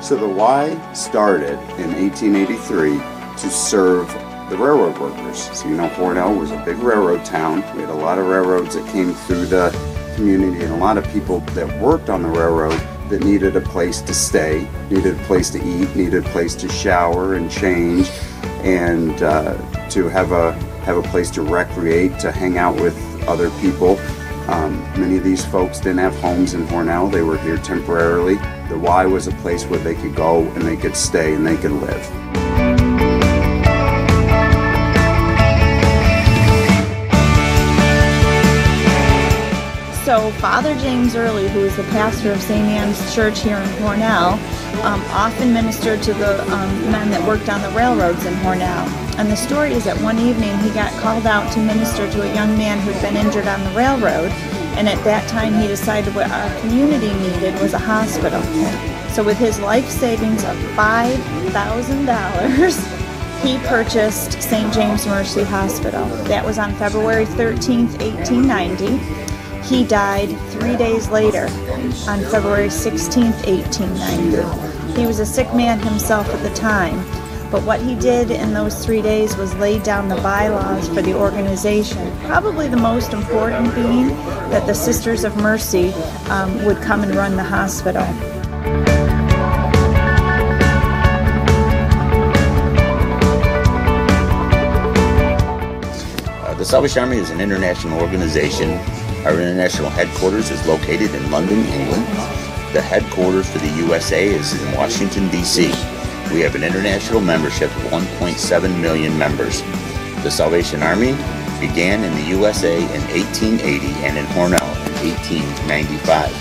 So the Y started in 1883 to serve the railroad workers. So you know, Hornell was a big railroad town. We had a lot of railroads that came through the community and a lot of people that worked on the railroad that needed a place to stay, needed a place to eat, needed a place to shower and change, and to have a place to recreate, to hang out with other people. Many of these folks didn't have homes in Hornell. They were here temporarily. The Y was a place where they could go and they could stay and they could live. So Father James Early, who is the pastor of St. Anne's Church here in Hornell, often ministered to the men that worked on the railroads in Hornell. And the story is that one evening he got called out to minister to a young man who had been injured on the railroad, and at that time he decided what our community needed was a hospital. So with his life savings of $5,000, he purchased St. James Mercy Hospital. That was on February 13th, 1890. He died 3 days later, on February 16th, 1890. He was a sick man himself at the time, but what he did in those 3 days was lay down the bylaws for the organization, probably the most important being that the Sisters of Mercy would come and run the hospital. The Salvation Army is an international organization. Our international headquarters is located in London, England. The headquarters for the USA is in Washington, D.C. We have an international membership of 1.7 million members. The Salvation Army began in the USA in 1880 and in Hornell in 1895.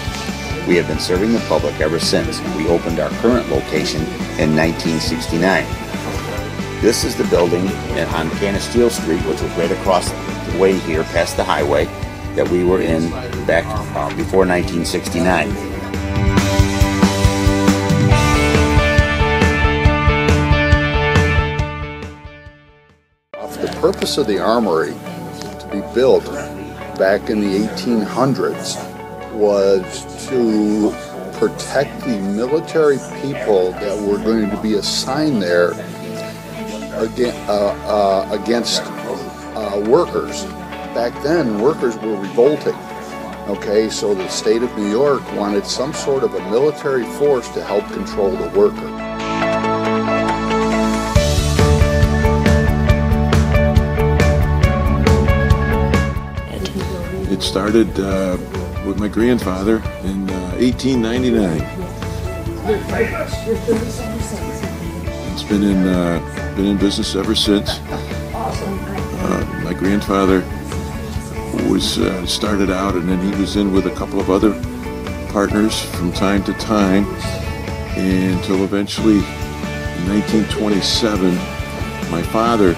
We have been serving the public ever since. We opened our current location in 1969. This is the building on Canasteel Street, which was right across the way here, past the highway, that we were in back before 1969. The purpose of the armory to be built back in the 1800s was to protect the military people that were going to be assigned there against workers. Back then, workers were revolting. Okay, so the state of New York wanted some sort of a military force to help control the worker. It started with my grandfather in 1899. It's been in business ever since. My grandfather was started out, and then he was in with a couple of other partners from time to time, until eventually in 1927 my father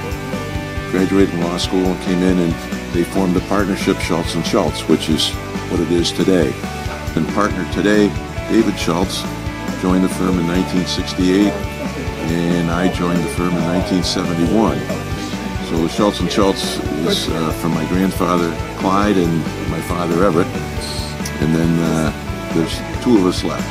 graduated from law school and came in, and they formed the partnership Schultz & Schultz, which is what it is today. And partner today, David Schultz, joined the firm in 1968, and I joined the firm in 1971. So Schultz & Schultz is from my grandfather Clyde and my father Everett, and then there's two of us left.